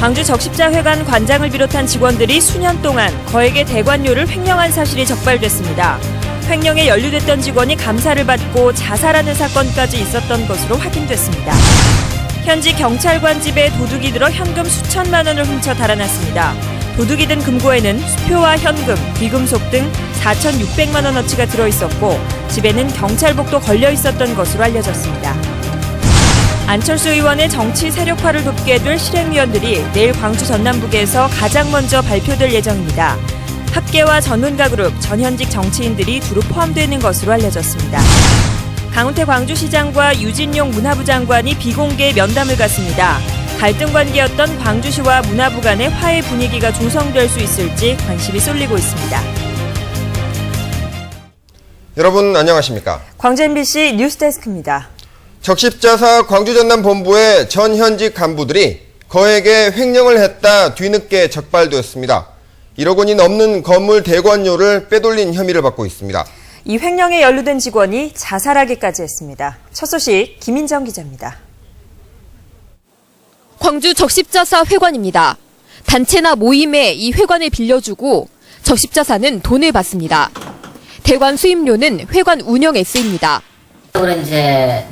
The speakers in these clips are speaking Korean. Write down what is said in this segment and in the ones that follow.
광주 적십자회관 관장을 비롯한 직원들이 수년 동안 거액의 대관료를 횡령한 사실이 적발됐습니다. 횡령에 연루됐던 직원이 감사를 받고 자살하는 사건까지 있었던 것으로 확인됐습니다. 현지 경찰관 집에 도둑이 들어 현금 수천만 원을 훔쳐 달아났습니다. 도둑이 든 금고에는 수표와 현금, 귀금속 등 4,600만 원어치가 들어있었고 집에는 경찰복도 걸려 있었던 것으로 알려졌습니다. 안철수 의원의 정치 세력화를 돕게 될 실행위원들이 내일 광주 전남북에서 가장 먼저 발표될 예정입니다. 학계와 전문가그룹, 전현직 정치인들이 두루 포함되는 것으로 알려졌습니다. 강훈태 광주시장과 유진용 문화부 장관이 비공개 면담을 갖습니다. 갈등 관계였던 광주시와 문화부 간의 화해 분위기가 조성될 수 있을지 관심이 쏠리고 있습니다. 여러분 안녕하십니까? 광주 MBC 뉴스데스크입니다. 적십자사 광주전남본부의 전현직 간부들이 거액의 횡령을 했다 뒤늦게 적발되었습니다. 1억 원이 넘는 건물 대관료를 빼돌린 혐의를 받고 있습니다. 이 횡령에 연루된 직원이 자살하기까지 했습니다. 첫 소식 김인정 기자입니다. 광주 적십자사 회관입니다. 단체나 모임에 이 회관을 빌려주고 적십자사는 돈을 받습니다. 대관 수임료는 회관 운영에 쓰입니다. 그리고 이제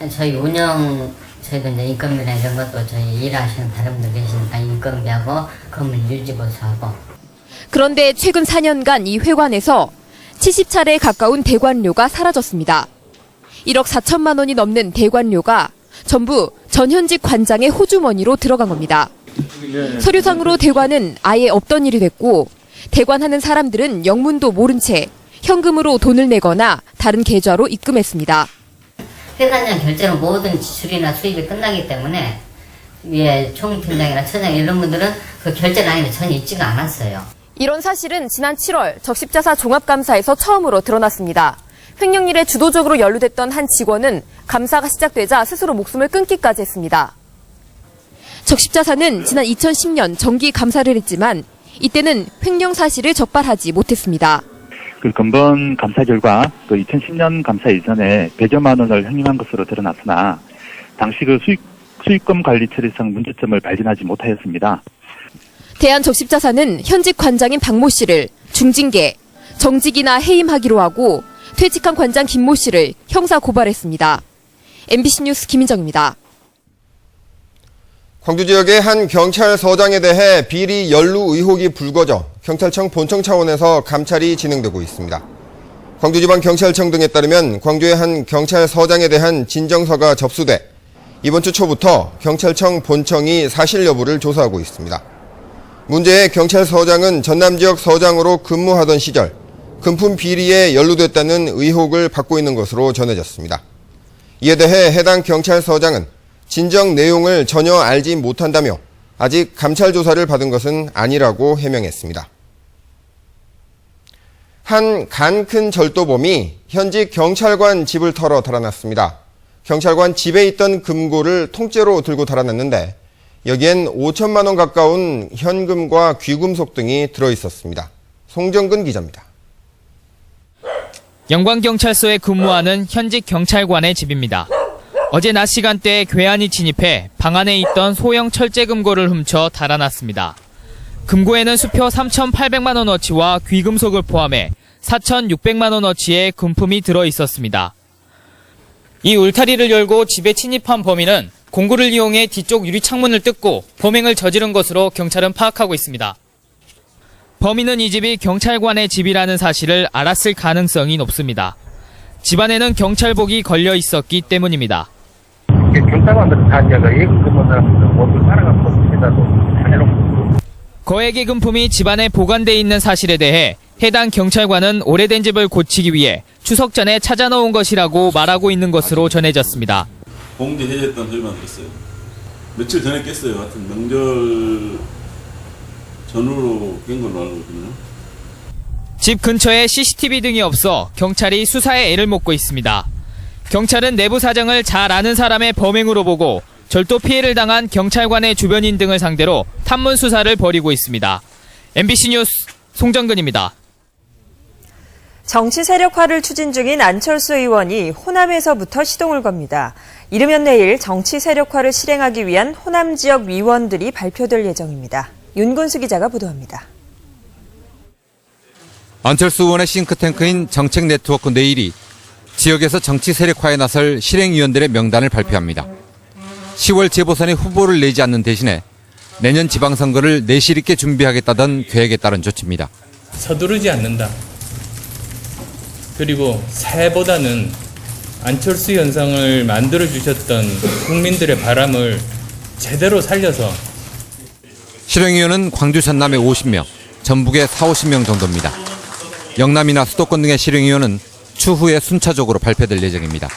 저희 운영, 저희도 이제 인건비나 이런 것도 저희 일하시는 다른 분들 계시니까 인건비하고 건물 유지보수하고. 그런데 최근 4년간 이 회관에서 70차례에 가까운 대관료가 사라졌습니다. 1억 4천만 원이 넘는 대관료가 전부 전현직 관장의 호주머니로 들어간 겁니다. 서류상으로 대관은 아예 없던 일이 됐고 대관하는 사람들은 영문도 모른 채 현금으로 돈을 내거나 다른 계좌로 입금했습니다. 회관장 결제로 모든 지출이나 수입이 끝나기 때문에 위에 총팀장이나 처장 이런 분들은 그 결제 라인에 전혀 있지가 않았어요. 이런 사실은 지난 7월 적십자사 종합감사에서 처음으로 드러났습니다. 횡령일에 주도적으로 연루됐던 한 직원은 감사가 시작되자 스스로 목숨을 끊기까지 했습니다. 적십자사는 지난 2010년 정기 감사를 했지만 이때는 횡령 사실을 적발하지 못했습니다. 그 근본 감사 결과 2010년 감사 이전에 100여만 원을 횡령한 것으로 드러났으나 당시 그 수익금 관리 처리상 문제점을 발견하지 못하였습니다. 대한적십자사는 현직 관장인 박모 씨를 중징계, 정직이나 해임하기로 하고 퇴직한 관장 김모 씨를 형사 고발했습니다. MBC 뉴스 김인정입니다. 광주 지역의 한 경찰서장에 대해 비리 연루 의혹이 불거져 경찰청 본청 차원에서 감찰이 진행되고 있습니다. 광주지방경찰청 등에 따르면 광주의 한 경찰서장에 대한 진정서가 접수돼 이번 주 초부터 경찰청 본청이 사실 여부를 조사하고 있습니다. 문제의 경찰서장은 전남지역 서장으로 근무하던 시절 금품 비리에 연루됐다는 의혹을 받고 있는 것으로 전해졌습니다. 이에 대해 해당 경찰서장은 진정 내용을 전혀 알지 못한다며 아직 감찰 조사를 받은 것은 아니라고 해명했습니다. 한 간 큰 절도범이 현직 경찰관 집을 털어 달아났습니다. 경찰관 집에 있던 금고를 통째로 들고 달아났는데 여기엔 5천만 원 가까운 현금과 귀금속 등이 들어있었습니다. 송정근 기자입니다. 영광경찰서에 근무하는 현직 경찰관의 집입니다. 어제 낮 시간대에 괴한이 진입해 방 안에 있던 소형 철제 금고를 훔쳐 달아났습니다. 금고에는 수표 3,800만 원어치와 귀금속을 포함해 4,600만 원어치의 금품이 들어있었습니다. 이 울타리를 열고 집에 침입한 범인은 공구를 이용해 뒤쪽 유리창문을 뜯고 범행을 저지른 것으로 경찰은 파악하고 있습니다. 범인은 이 집이 경찰관의 집이라는 사실을 알았을 가능성이 높습니다. 집안에는 경찰복이 걸려 있었기 때문입니다. 경찰관들은 다 이제 예금 근무 사람들 모두 따라가고 있습니다도 다녀놓고. 거액의 금품이 집안에 보관돼 있는 사실에 대해 해당 경찰관은 오래된 집을 고치기 위해 추석 전에 찾아놓은 것이라고 말하고 있는 것으로 전해졌습니다. 봉제 해제했다는 소리만 들었어요. 며칠 전에 깼어요. 하여튼 명절 전후로 깬 걸로 알고 있거든요. 집 근처에 CCTV 등이 없어 경찰이 수사에 애를 먹고 있습니다. 경찰은 내부 사정을 잘 아는 사람의 범행으로 보고 절도 피해를 당한 경찰관의 주변인 등을 상대로 탐문 수사를 벌이고 있습니다. MBC 뉴스 송정근입니다. 정치 세력화를 추진 중인 안철수 의원이 호남에서부터 시동을 겁니다. 이르면 내일 정치 세력화를 실행하기 위한 호남 지역 위원들이 발표될 예정입니다. 윤건수 기자가 보도합니다. 안철수 의원의 싱크탱크인 정책 네트워크 내일이 지역에서 정치 세력화에 나설 실행위원들의 명단을 발표합니다. 10월 재보선에 후보를 내지 않는 대신에 내년 지방선거를 내실 있게 준비하겠다던 계획에 따른 조치입니다. 서두르지 않는다. 그리고 새해보다는 안철수 현상을 만들어주셨던 국민들의 바람을 제대로 살려서 실행위원은 광주 전남에 50명, 전북에 40-50명 정도입니다. 영남이나 수도권 등의 실행위원은 추후에 순차적으로 발표될 예정입니다.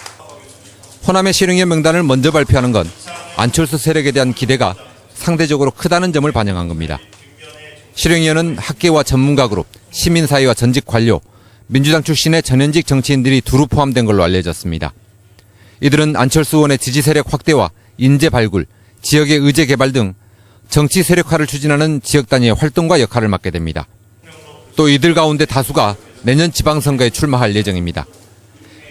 호남의 실행위원 명단을 먼저 발표하는 건 안철수 세력에 대한 기대가 상대적으로 크다는 점을 반영한 겁니다. 실행위원은 학계와 전문가 그룹, 시민사회와 전직 관료, 민주당 출신의 전현직 정치인들이 두루 포함된 걸로 알려졌습니다. 이들은 안철수 의원의 지지 세력 확대와 인재 발굴, 지역의 의제 개발 등 정치 세력화를 추진하는 지역 단위의 활동과 역할을 맡게 됩니다. 또 이들 가운데 다수가 내년 지방선거에 출마할 예정입니다.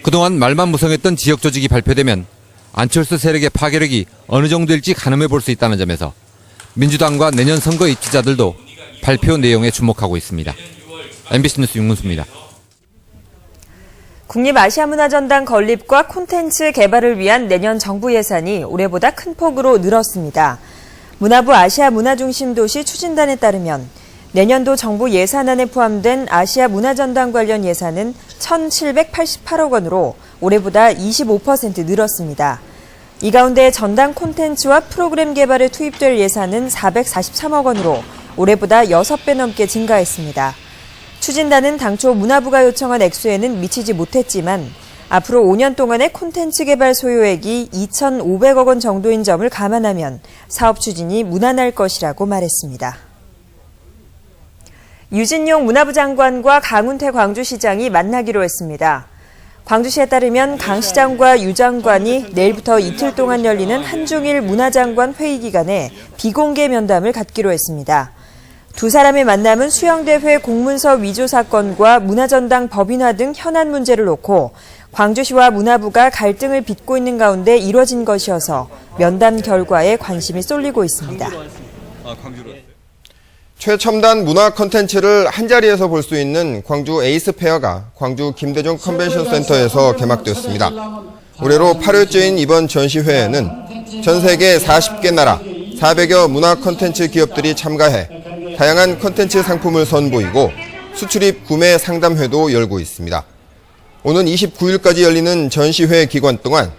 그동안 말만 무성했던 지역 조직이 발표되면 안철수 세력의 파괴력이 어느 정도일지 가늠해 볼 수 있다는 점에서 민주당과 내년 선거 입지자들도 발표 내용에 주목하고 있습니다. MBC 뉴스 윤근수입니다. 국립아시아문화전당 건립과 콘텐츠 개발을 위한 내년 정부 예산이 올해보다 큰 폭으로 늘었습니다. 문화부 아시아문화중심도시 추진단에 따르면 내년도 정부 예산안에 포함된 아시아문화전당 관련 예산은 1,788억 원으로 올해보다 25% 늘었습니다. 이 가운데 전당 콘텐츠와 프로그램 개발에 투입될 예산은 443억 원으로 올해보다 6배 넘게 증가했습니다. 추진단은 당초 문화부가 요청한 액수에는 미치지 못했지만 앞으로 5년 동안의 콘텐츠 개발 소요액이 2,500억 원 정도인 점을 감안하면 사업 추진이 무난할 것이라고 말했습니다. 유진용 문화부 장관과 강훈태 광주시장이 만나기로 했습니다. 광주시에 따르면 강 시장과 유 장관이 내일부터 이틀 동안 열리는 한중일 문화장관 회의 기간에 비공개 면담을 갖기로 했습니다. 두 사람의 만남은 수영대회 공문서 위조 사건과 문화전당 법인화 등 현안 문제를 놓고 광주시와 문화부가 갈등을 빚고 있는 가운데 이뤄진 것이어서 면담 결과에 관심이 쏠리고 있습니다. 최첨단 문화 콘텐츠를 한자리에서 볼 수 있는 광주 에이스 페어가 광주 김대중 컨벤션 센터에서 개막됐습니다. 올해로 8회째인 이번 전시회에는 전 세계 40개 나라 400여 문화 콘텐츠 기업들이 참가해 다양한 콘텐츠 상품을 선보이고 수출입 구매 상담회도 열고 있습니다. 오는 29일까지 열리는 전시회 기간 동안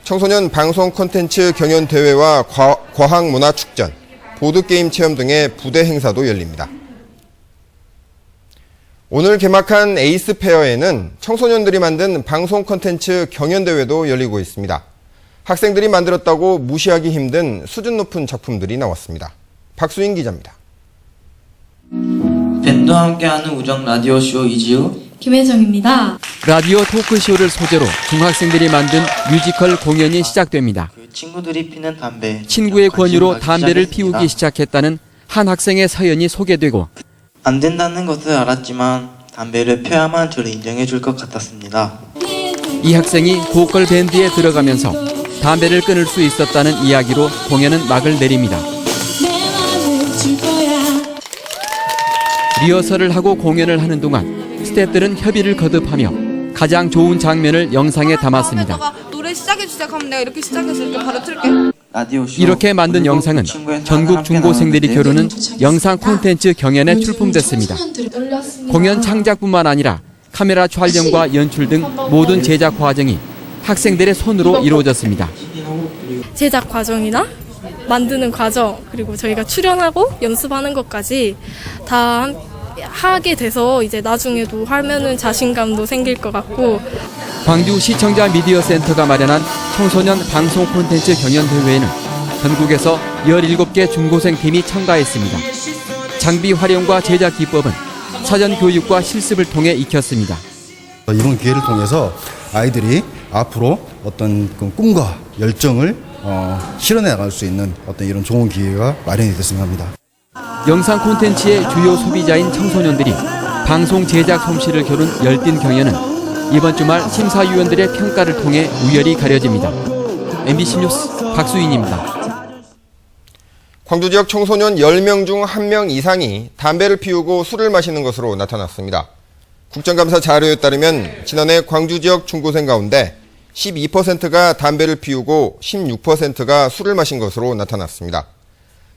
청소년 방송 콘텐츠 경연대회와 과학문화축전, 보드게임 체험 등의 부대 행사도 열립니다. 오늘 개막한 에이스 페어에는 청소년들이 만든 방송 콘텐츠 경연대회도 열리고 있습니다. 학생들이 만들었다고 무시하기 힘든 수준 높은 작품들이 나왔습니다. 박수인 기자입니다. 밴드와 함께하는 우정 라디오쇼 이지우 김혜정입니다. 라디오 토크쇼를 소재로 중학생들이 만든 뮤지컬 공연이 시작됩니다. 친구들이 피는 담배. 친구의 권유로 담배를 피우기 시작했다는 한 학생의 사연이 소개되고 안 된다는 것을 알았지만 담배를 펴야만 저를 인정해 줄 것 같았습니다. 이 학생이 보컬 밴드에 들어가면서 담배를 끊을 수 있었다는 이야기로 공연은 막을 내립니다. 리허설을 하고 공연을 하는 동안 스태프들은 협의를 거듭하며 가장 좋은 장면을 영상에 담았습니다. 노래 시작해주세요 하면 내가 이렇게 시작해서 이렇게 바로 틀게. 이렇게 만든 영상은 전국 중고생들이 겨루는 영상 콘텐츠 경연에 출품됐습니다. 공연 창작뿐만 아니라 카메라 촬영과 연출 등 모든 제작 과정이 학생들의 손으로 이루어졌습니다. 제작 과정이나 만드는 과정, 그리고 저희가 출연하고 연습하는 것까지 다 하게 돼서 이제 나중에도 하면은 자신감도 생길 것 같고. 광주 시청자 미디어 센터가 마련한 청소년 방송 콘텐츠 경연대회에는 전국에서 17개 중고생 팀이 참가했습니다. 장비 활용과 제작 기법은 사전 교육과 실습을 통해 익혔습니다. 이번 기회를 통해서 아이들이 앞으로 어떤 꿈과 열정을 실현해 나갈 수 있는 어떤 이런 좋은 기회가 마련이 됐으면 합니다. 영상 콘텐츠의 주요 소비자인 청소년들이 방송 제작 솜씨를 겨룬 열띤 경연은 이번 주말 심사위원들의 평가를 통해 우열이 가려집니다. MBC 뉴스 박수인입니다. 광주 지역 청소년 10명 중 1명 이상이 담배를 피우고 술을 마시는 것으로 나타났습니다. 국정감사 자료에 따르면 지난해 광주 지역 중고생 가운데 12%가 담배를 피우고 16%가 술을 마신 것으로 나타났습니다.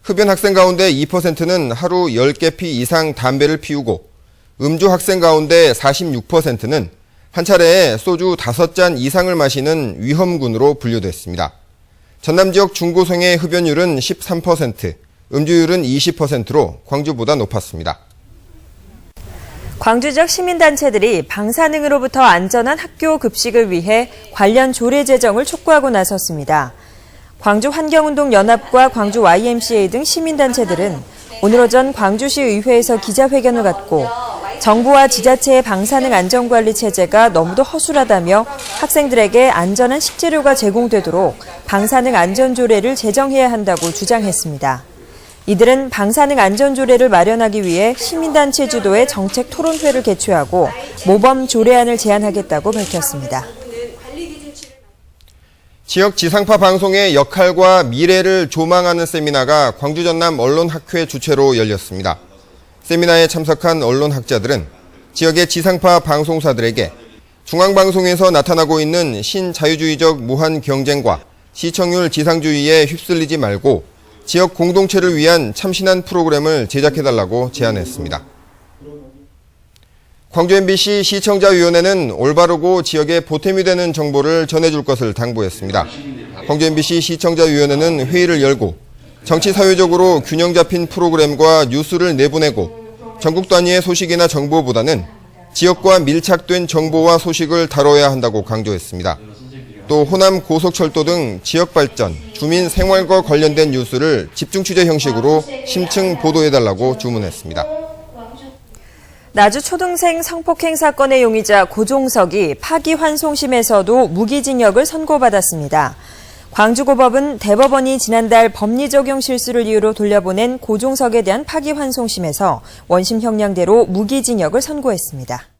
흡연 학생 가운데 2%는 하루 10개 피 이상 담배를 피우고 음주 학생 가운데 46%는 한 차례에 소주 5잔 이상을 마시는 위험군으로 분류됐습니다. 전남 지역 중고생의 흡연율은 13%, 음주율은 20%로 광주보다 높았습니다. 광주 지역 시민단체들이 방사능으로부터 안전한 학교 급식을 위해 관련 조례 제정을 촉구하고 나섰습니다. 광주 환경운동연합과 광주 YMCA 등 시민단체들은 오늘 오전 광주시 의회에서 기자회견을 갖고 정부와 지자체의 방사능 안전관리 체제가 너무도 허술하다며 학생들에게 안전한 식재료가 제공되도록 방사능 안전조례를 제정해야 한다고 주장했습니다. 이들은 방사능 안전조례를 마련하기 위해 시민단체 주도의 정책 토론회를 개최하고 모범 조례안을 제안하겠다고 밝혔습니다. 지역 지상파 방송의 역할과 미래를 조망하는 세미나가 광주 전남 언론학회 주최로 열렸습니다. 세미나에 참석한 언론학자들은 지역의 지상파 방송사들에게 중앙방송에서 나타나고 있는 신자유주의적 무한 경쟁과 시청률 지상주의에 휩쓸리지 말고 지역 공동체를 위한 참신한 프로그램을 제작해달라고 제안했습니다. 광주 MBC 시청자위원회는 올바르고 지역에 보탬이 되는 정보를 전해줄 것을 당부했습니다. 광주 MBC 시청자위원회는 회의를 열고 정치사회적으로 균형 잡힌 프로그램과 뉴스를 내보내고 전국 단위의 소식이나 정보보다는 지역과 밀착된 정보와 소식을 다뤄야 한다고 강조했습니다. 또 호남 고속철도 등 지역 발전, 주민 생활과 관련된 뉴스를 집중 취재 형식으로 심층 보도해달라고 주문했습니다. 나주 초등생 성폭행 사건의 용의자 고종석이 파기환송심에서도 무기징역을 선고받았습니다. 광주고법은 대법원이 지난달 법리 적용 실수를 이유로 돌려보낸 고종석에 대한 파기환송심에서 원심 형량대로 무기징역을 선고했습니다.